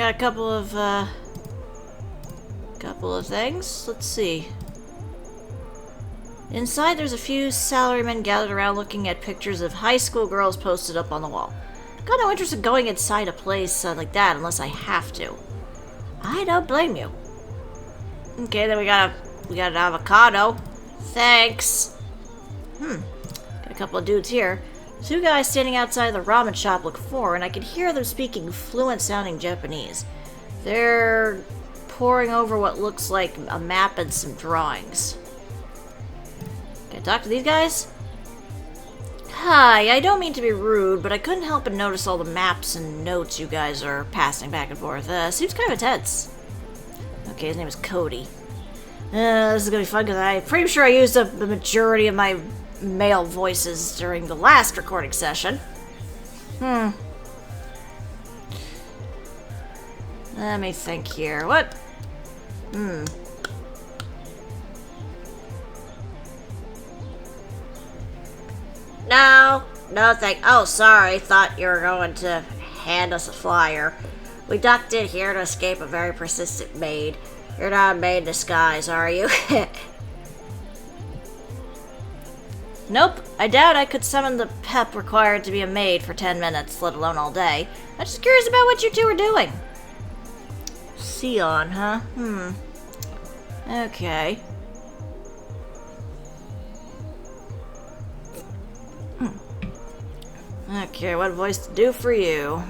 got a couple of things. Let's see. Inside, there's a few salarymen gathered around looking at pictures of high school girls posted up on the wall. Got no interest in going inside a place like that unless I have to. I don't blame you. Okay, then we got an avocado. Thanks. Got a couple of dudes here. Two guys standing outside the ramen shop look foreign. I can hear them speaking fluent-sounding Japanese. They're poring over what looks like a map and some drawings. Can I talk to these guys? Hi, I don't mean to be rude, but I couldn't help but notice all the maps and notes you guys are passing back and forth. Seems kind of intense. Okay, his name is Cody. This is gonna be fun because I'm pretty sure I used up the majority of my male voices during the last recording session. Let me think here. What? No, thank. Oh, sorry. Thought you were going to hand us a flyer. We ducked in here to escape a very persistent maid. You're not a maid in disguise, are you? Nope. I doubt I could summon the pep required to be a maid for 10 minutes, let alone all day. I'm just curious about what you two are doing. Sion, huh? Okay. Okay, what voice to do for you?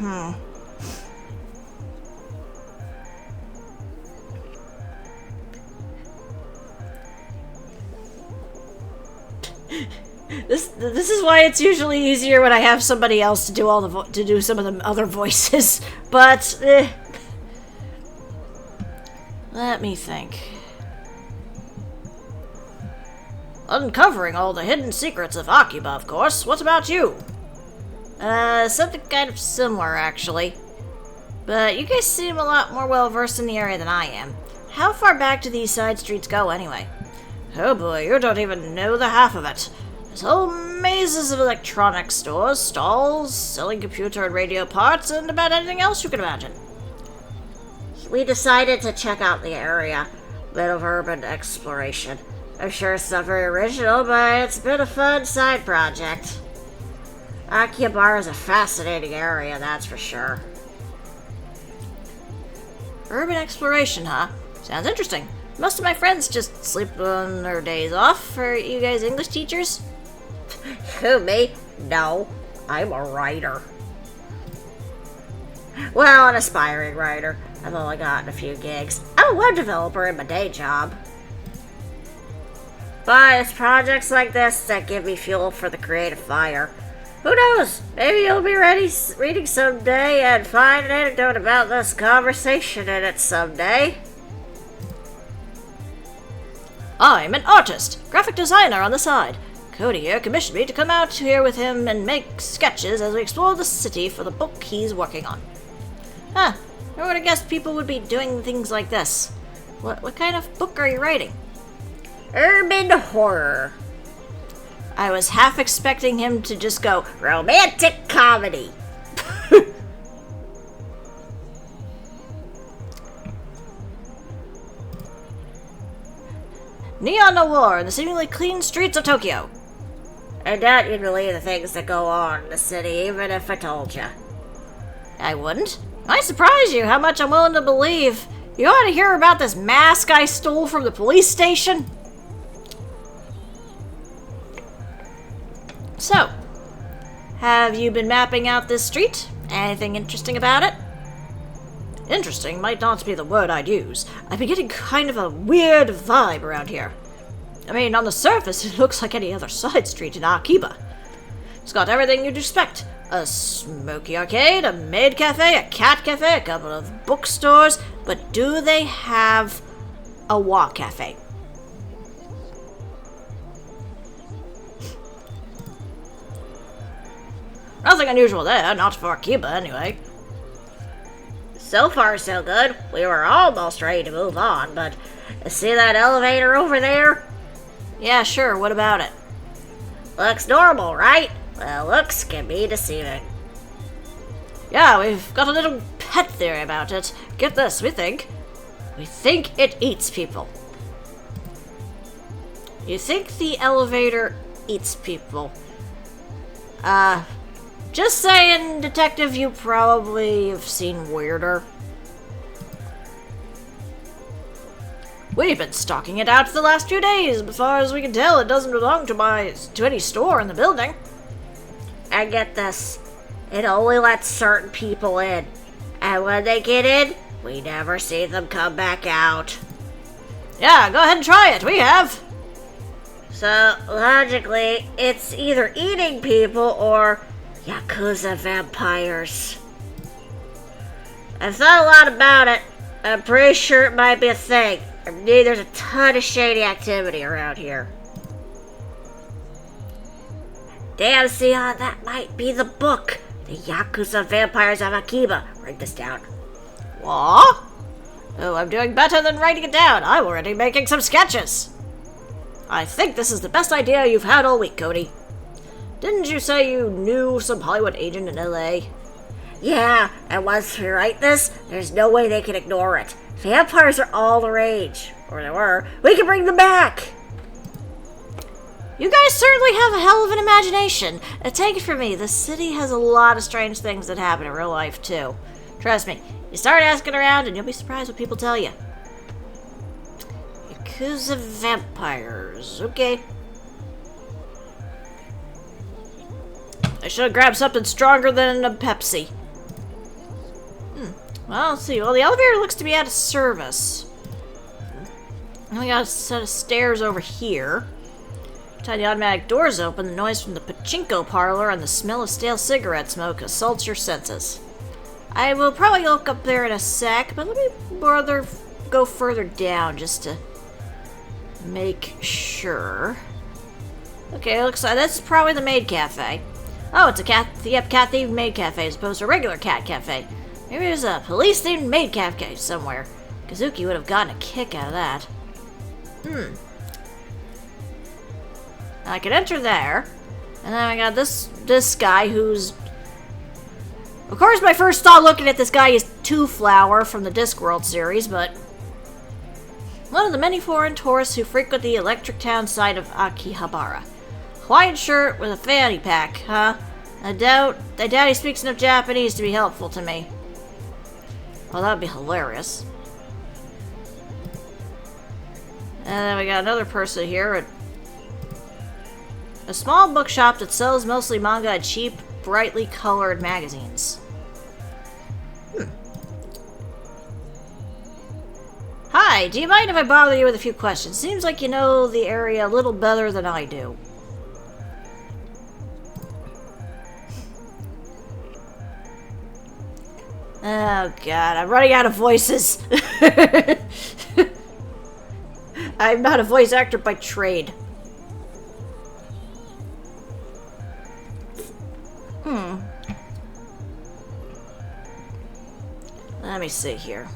This is why it's usually easier when I have somebody else to do to do some of the other voices. But let me think. Uncovering all the hidden secrets of Akiba, of course. What about you? Something kind of similar, actually. But you guys seem a lot more well-versed in the area than I am. How far back do these side streets go, anyway? Oh boy, you don't even know the half of it. There's whole mazes of electronics stores, stalls, selling computer and radio parts, and about anything else you can imagine. We decided to check out the area. Bit of urban exploration. I'm sure it's not very original, but it's been a fun side project. Akihabara is a fascinating area, that's for sure. Urban exploration, huh? Sounds interesting. Most of my friends just sleep on their days off. Are you guys English teachers? Who, me? No, I'm a writer. Well, an aspiring writer. I've only gotten a few gigs. I'm a web developer in my day job. But it's projects like this that give me fuel for the creative fire. Who knows? Maybe you'll be reading someday and find an anecdote about this conversation in it someday. I'm an artist, graphic designer on the side. Cody here commissioned me to come out here with him and make sketches as we explore the city for the book he's working on. Huh, I would have guessed people would be doing things like this. What kind of book are you writing? Urban horror. I was half expecting him to just go, romantic comedy. Neon noir in the seemingly clean streets of Tokyo. I doubt you'd believe the things that go on in the city, even if I told you. I wouldn't. Might surprise you how much I'm willing to believe. You ought to hear about this mask I stole from the police station. So, have you been mapping out this street? Anything interesting about it? Interesting might not be the word I'd use. I've been getting kind of a weird vibe around here. I mean, on the surface, it looks like any other side street in Akiba. It's got everything you'd expect. A smoky arcade, a maid cafe, a cat cafe, a couple of bookstores. But do they have a wa cafe? Nothing unusual there, not for Akiba anyway. So far so good. We were almost ready to move on, but see that elevator over there? Yeah, sure, what about it? Looks normal, right? Well, looks can be deceiving. Yeah, we've got a little pet theory about it. Get this, we think it eats people. You think the elevator eats people? Just saying, detective, you probably have seen weirder. We've been stalking it out for the last 2 days. As far as we can tell, it doesn't belong to any store in the building. And get this, it only lets certain people in. And when they get in, we never see them come back out. Yeah, go ahead and try it. We have. So, logically, it's either eating people or Yakuza vampires. I've thought a lot about it. I'm pretty sure it might be a thing. I mean, there's a ton of shady activity around here. Damn, Sion, that might be the book. The Yakuza Vampires of Akiba. Write this down. What? Oh, I'm doing better than writing it down. I'm already making some sketches. I think this is the best idea you've had all week, Cody. Didn't you say you knew some Hollywood agent in L.A.? Yeah, and once we write this, there's no way they can ignore it. Vampires are all the rage. Or they were. We can bring them back! You guys certainly have a hell of an imagination. Take it from me, the city has a lot of strange things that happen in real life, too. Trust me, you start asking around and you'll be surprised what people tell you. Yakuza vampires. Okay. I should have grabbed something stronger than a Pepsi. Well, let's see. Well, the elevator looks to be out of service. And we got a set of stairs over here. Time the automatic doors open, the noise from the pachinko parlor and the smell of stale cigarette smoke assaults your senses. I will probably look up there in a sec, but let me go further down just to make sure. Okay, looks like that's probably the maid cafe. Oh, it's a cat themed maid cafe as opposed to a regular cat cafe. Maybe there's a police-themed maid cafe somewhere. Kazuki would have gotten a kick out of that. I could enter there. And then I got this guy who's... Of course, my first thought looking at this guy is Two Flower from the Discworld series, but... one of the many foreign tourists who frequent the Electric Town side of Akihabara. Hawaiian shirt with a fanny pack, huh? I doubt he speaks enough Japanese to be helpful to me. Well, that'd be hilarious. And then we got another person here at a small bookshop that sells mostly manga and cheap, brightly colored magazines. Hi, do you mind if I bother you with a few questions? Seems like you know the area a little better than I do. Oh god, I'm running out of voices. I'm not a voice actor by trade. Let me see here.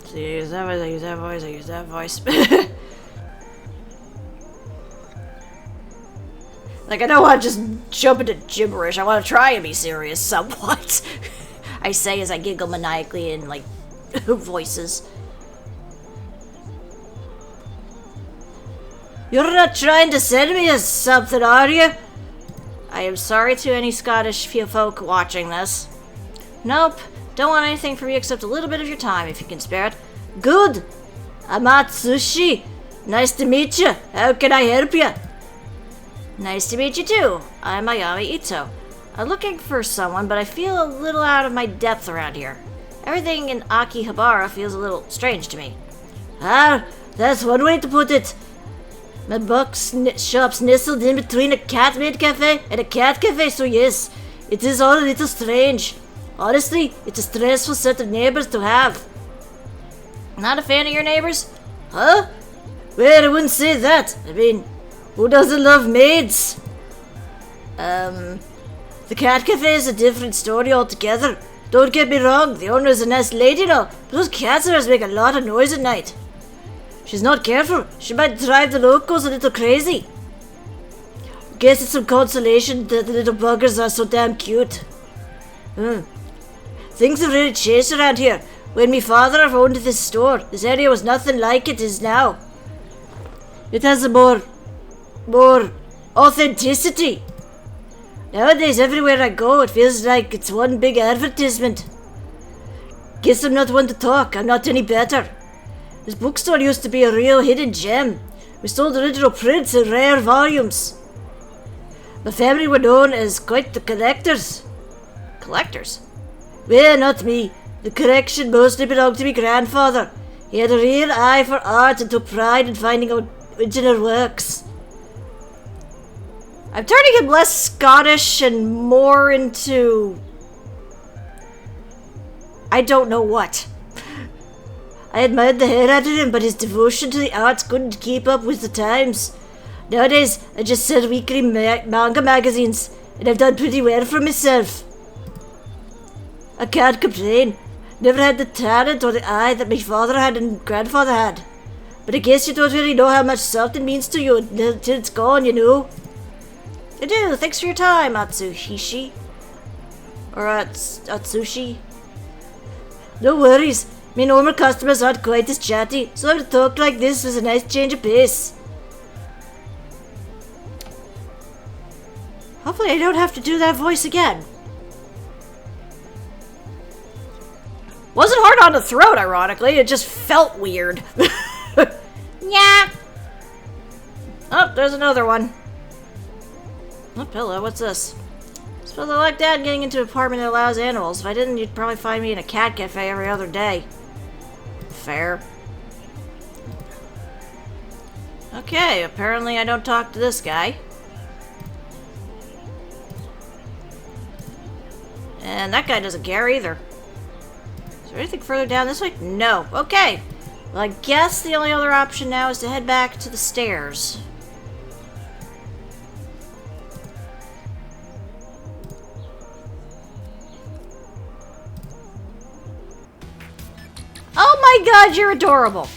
So I use that voice. Like, I don't want to just jump into gibberish. I want to try and be serious somewhat. I say as I giggle maniacally in, like, voices. You're not trying to send me as something, are you? I am sorry to any Scottish folk watching this. Nope. Don't want anything from you except a little bit of your time, if you can spare it. Good! I'm Atsushi. Nice to meet you. How can I help you? Nice to meet you too. I'm Ayami Ito. I'm looking for someone, but I feel a little out of my depth around here. Everything in Akihabara feels a little strange to me. Ah, that's one way to put it. My shop's nestled in between a cat maid cafe and a cat cafe, so yes, it is all a little strange. Honestly, it's a stressful set of neighbors to have. Not a fan of your neighbors? Huh? Well, I wouldn't say that. I mean, who doesn't love maids? The cat cafe is a different story altogether. Don't get me wrong, the owner is a nice lady now, but those cats of hers make a lot of noise at night. She's not careful, she might drive the locals a little crazy. Guess it's some consolation that the little buggers are so damn cute. Things have really changed around here. When my father owned this store, this area was nothing like it is now. It has a more authenticity. Nowadays, everywhere I go, it feels like it's one big advertisement. Guess I'm not one to talk. I'm not any better. This bookstore used to be a real hidden gem. We sold original prints in rare volumes. My family were known as quite the collectors. Collectors? Well, not me. The collection mostly belonged to my grandfather. He had a real eye for art and took pride in finding original works. I'm turning him less Scottish and more into... I don't know what. I admired the hell out of him, but his devotion to the arts couldn't keep up with the times. Nowadays, I just sell weekly manga magazines, and I've done pretty well for myself. I can't complain. Never had the talent or the eye that my father had and grandfather had. But I guess you don't really know how much something means to you until it's gone, you know. I do. Thanks for your time, Atsuhishi. Or Atsushi. No worries. My normal customers aren't quite as chatty, so to talk like this was a nice change of pace. Hopefully I don't have to do that voice again. Wasn't hard on the throat, ironically. It just felt weird. Yeah. Oh, there's another one. Oh, pillow. What's this? I suppose I like that, getting into an apartment that allows animals. If I didn't, you'd probably find me in a cat cafe every other day. Fair. Okay, apparently I don't talk to this guy. And that guy doesn't care either. Is there anything further down this way? No. Okay. Well, I guess the only other option now is to head back to the stairs. Oh my god, you're adorable.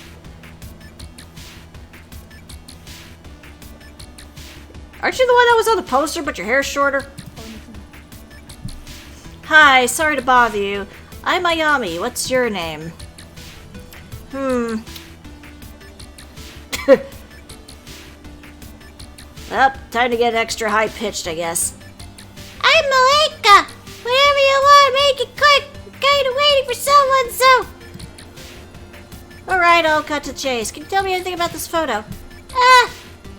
Aren't you the one that was on the poster, but your hair's shorter? Hi, sorry to bother you. I'm Ayami. What's your name? Well, time to get extra high-pitched, I guess. I'm Malika. Whatever you want, make it quick. I'm kind of waiting for someone, so... Alright, I'll cut to the chase. Can you tell me anything about this photo?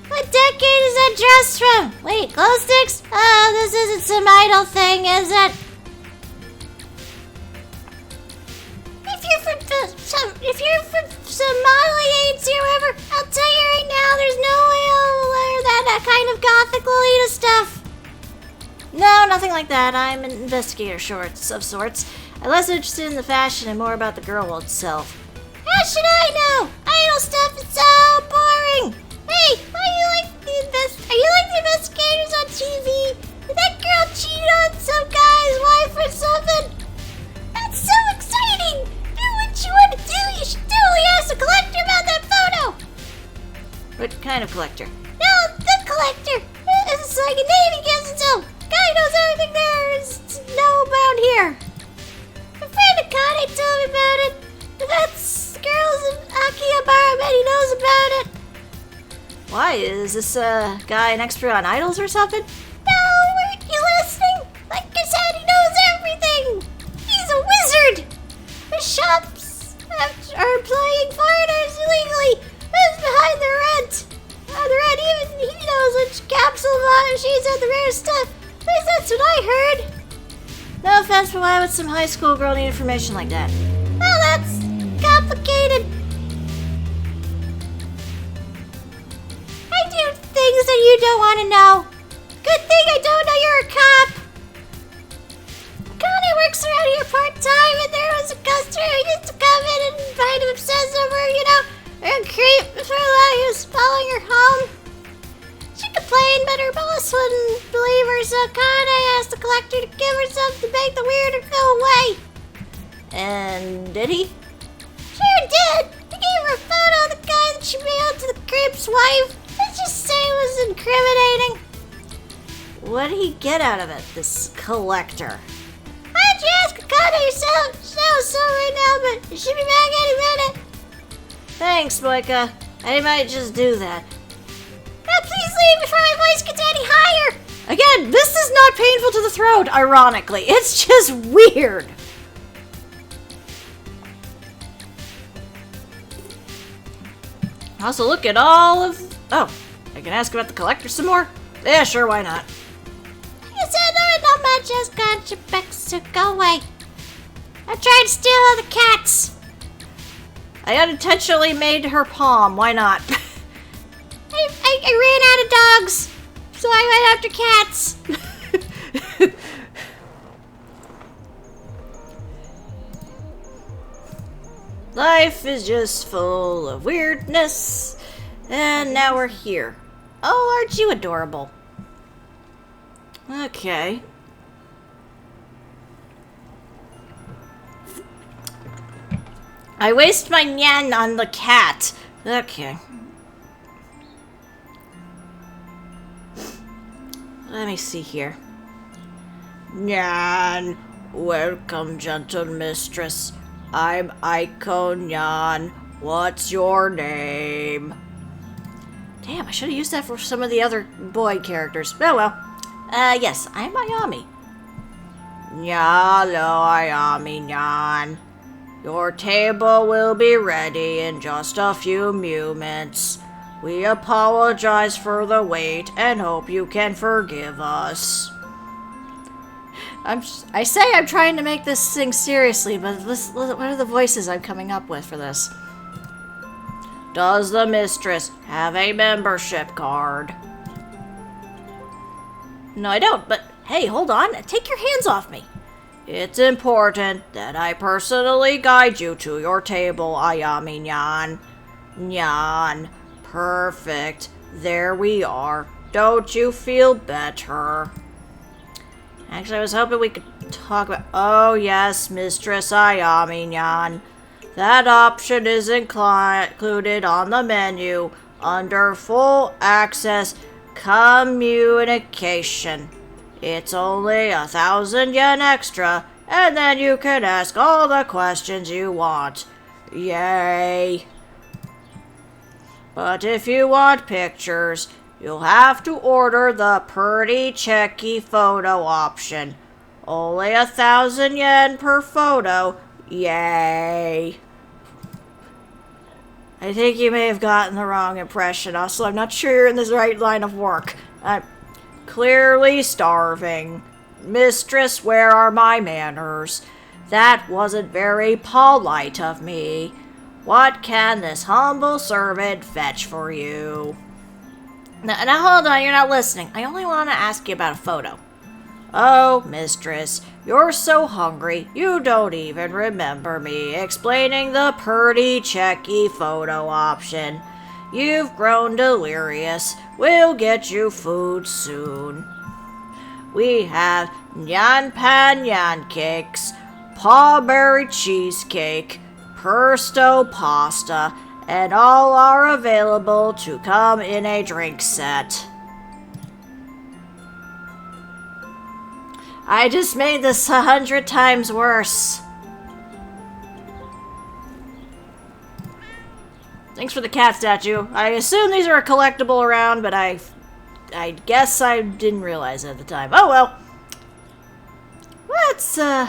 What decade is that dress from? Wait, glow sticks? Oh, this isn't some idol thing, is it? If you're from some modeling agency or whatever, I'll tell you right now, there's no way I'll wear that kind of gothic Lolita stuff. No, nothing like that. I'm an investigator of sorts. I'm less interested in the fashion and more about the girl itself. How should I know? Idol stuff is so boring. Hey, are you like the investigators on TV? Did that girl cheat on some guy's wife or something? That's so exciting! Do what you want to do. You should totally ask the collector about that photo. What kind of collector? No, the collector. It's like a name he gives himself. Guy knows everything there is to know about here. A friend of Kane told me about it. That's girls in Akihabara, bet he knows about it. Why? Is this guy an expert on idols or something? No, weren't you listening? Like I said, he knows everything. He's a wizard. The shops are employing foreigners illegally. Who's behind the rent? Even he knows which capsule she's at the rare stuff. At least that's what I heard. No offense, but why would some high school girl need information like that? Well, that's complicated. I do things that you don't want to know. Good thing I don't know you're a cop. Connie works around here part-time, and there was a customer who used to come in and find him obsessed over, her creep for a while he was following her home. She complained, but her boss wouldn't believe her, so Connie asked the collector to give her something to make the weirder go away. And did he? Sure did. He gave her a photo of the guy that she mailed to the creep's wife. Let's just say it was incriminating. What did he get out of it, this collector? Why'd you ask Akane so right now, but you should be back any minute. Thanks, Moika. I might just do that. Now please leave before my voice gets any higher! Again, this is not painful to the throat, ironically. It's just weird. Also, look at all of... Oh, I can ask about the collector some more? Yeah, sure, why not? You said there was not much else got your back, so go away. I tried to steal all the cats. I unintentionally made her palm, why not? I ran out of dogs, so I went after cats. Life is just full of weirdness. And now we're here. Oh, aren't you adorable? Okay. I waste my yen on the cat. Okay. Let me see here. Nyan. Welcome, gentle mistress. I'm Aiko Nyan. What's your name? Damn, I should have used that for some of the other boy characters. Oh well. Yes, I'm Ayami. Nyalo Ayami Nyan. Your table will be ready in just a few moments. We apologize for the wait and hope you can forgive us. I say I'm trying to make this thing seriously, but what are the voices I'm coming up with for this? Does the mistress have a membership card? No, I don't, but hey, hold on. Take your hands off me. It's important that I personally guide you to your table, Ayami Nyan. Nyan. Perfect. There we are. Don't you feel better? Actually, I was hoping we could talk about... Oh, yes, Mistress Ayami Nyan. That option is included on the menu under full access communication. It's only 1,000 yen extra, and then you can ask all the questions you want. Yay! But if you want pictures, you'll have to order the pretty checky photo option. Only 1,000 yen per photo. Yay! I think you may have gotten the wrong impression. Also, I'm not sure you're in the right line of work. I'm clearly starving. Mistress, where are my manners? That wasn't very polite of me. What can this humble servant fetch for you? Now hold on, you're not listening. I only want to ask you about a photo. Oh, mistress, you're so hungry, you don't even remember me explaining the pretty checky photo option. You've grown delirious. We'll get you food soon. We have nyan pan nyan cakes, pawberry cheesecake, Persto pasta, and all are available to come in a drink set. I just made this 100 times worse. Thanks for the cat statue. I assume these are a collectible around, but I guess I didn't realize it at the time. Oh well. Let's, you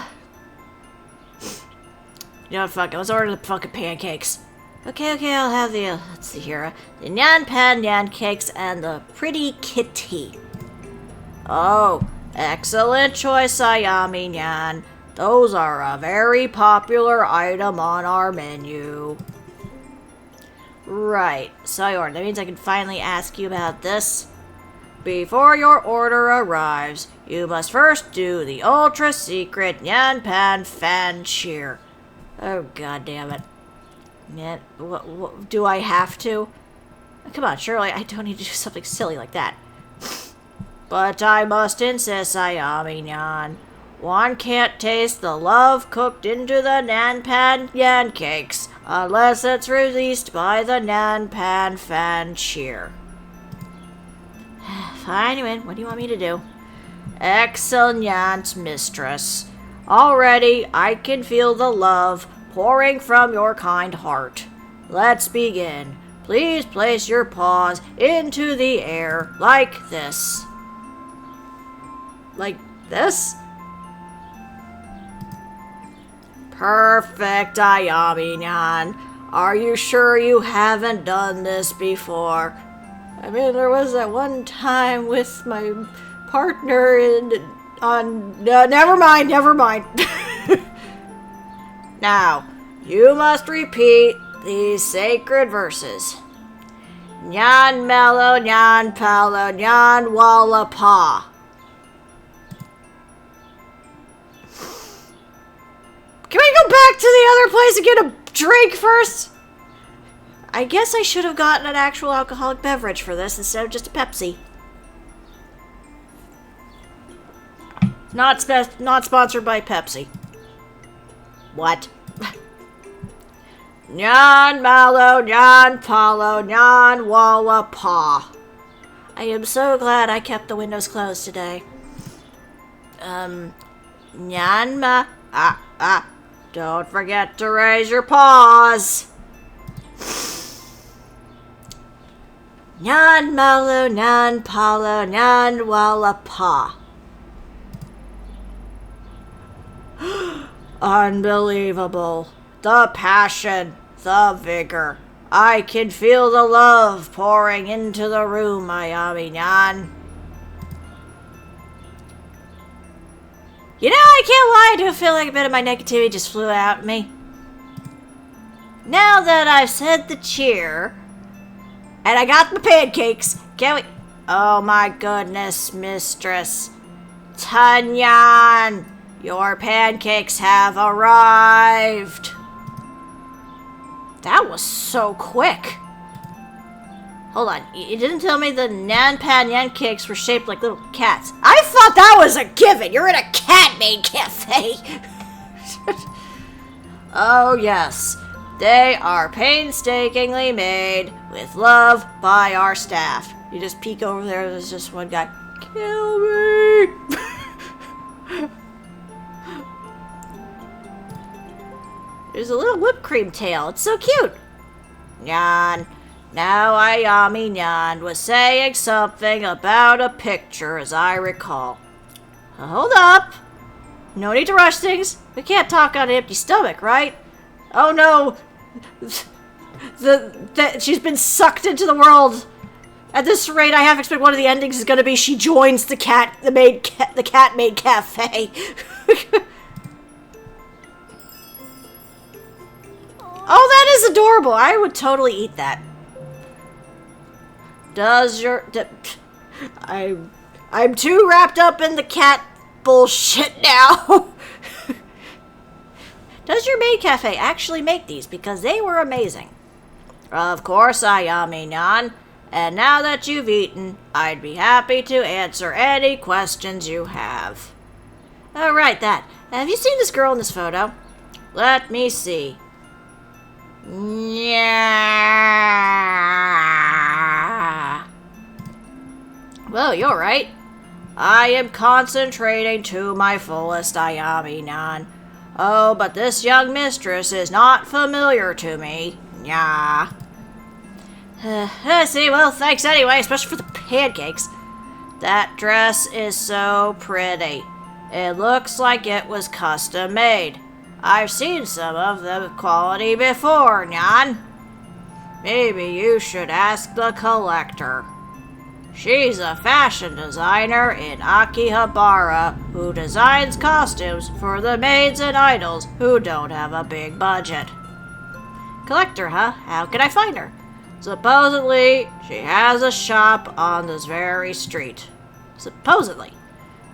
know what, fuck it. Let's order the fucking pancakes. Okay, I'll have the, let's see here. The nyan pan nyan cakes and the pretty kitty. Oh, excellent choice, Ayami Nyan. Those are a very popular item on our menu. Right, so that means I can finally ask you about this. Before your order arrives, you must first do the ultra-secret Nyan Pan fan cheer. Oh, god damn it. Man, what, do I have to? Come on, surely I don't need to do something silly like that. But I must insist, Ayami Nyan. One can't taste the love cooked into the Nyan Pan Nyan cakes unless it's released by the Nyan Pan fan cheer. Fine, what do you want me to do? Excellent, mistress. Already I can feel the love pouring from your kind heart. Let's begin. Please place your paws into the air like this. Like this? Perfect, Ayami-nyan. Are you sure you haven't done this before? I mean, there was that one time with my partner never mind. Now, you must repeat these sacred verses. Nyan mellow, nyan palo, nyan walla pa. Can we go back to the other place and get a drink first? I guess I should have gotten an actual alcoholic beverage for this instead of just a Pepsi. Not sponsored by Pepsi. What? Nyan malo, nyan palo, nyan walla pa. I am so glad I kept the windows closed today. Nyan ma, don't forget to raise your paws. Nyan malo, nyan palo, nyan walla pa. Unbelievable. The passion, the vigor. I can feel the love pouring into the room, Ayami-nyan. You know, I can't lie, I do feel like a bit of my negativity just flew out of me. Now that I've said the cheer, and I got the pancakes, can we... Oh my goodness, mistress. Tanyan, your pancakes have arrived. That was so quick. Hold on, you didn't tell me the Nan Pan Yan cakes were shaped like little cats. I thought that was a given. You're in a cat-made cafe. Oh yes, they are painstakingly made with love by our staff. You just peek over there, there's just one guy. Kill me! There's a little whipped cream tail. It's so cute. Nyan. Now Ayami-nyan was saying something about a picture, as I recall. Hold up. No need to rush things. We can't talk on an empty stomach, right? Oh no. She's been sucked into the world. At this rate, I have to expect one of the endings is going to be she joins the cat-made cafe. Oh, that is adorable. I would totally eat that. I'm too wrapped up in the cat bullshit now. Does your maid cafe actually make these? Because they were amazing. Of course, Ayami-nyan. And now that you've eaten, I'd be happy to answer any questions you have. Oh, right, that. Have you seen this girl in this photo? Let me see. Yeah. Well, you're right. I am concentrating to my fullest, Ayami-nyan. Oh, but this young mistress is not familiar to me. Yeah. See, well, thanks anyway, especially for the pancakes. That dress is so pretty. It looks like it was custom made. I've seen some of the quality before, Nyan. Maybe you should ask the collector. She's a fashion designer in Akihabara who designs costumes for the maids and idols who don't have a big budget. Collector, huh? How can I find her? Supposedly, she has a shop on this very street. Supposedly.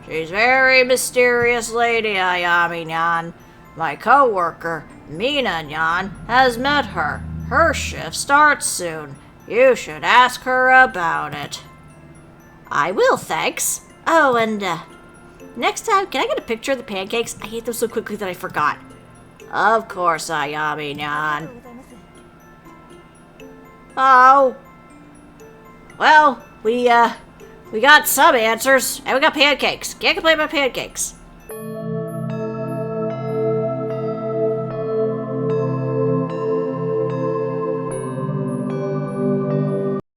She's a very mysterious lady, Ayami-nyan. My co-worker, Mina-nyan, has met her. Her shift starts soon. You should ask her about it. I will, thanks. Oh, and, next time, can I get a picture of the pancakes? I ate them so quickly that I forgot. Of course, Ayami-nyan. Oh. Well, we We got some answers, and we got pancakes. Can't complain about pancakes.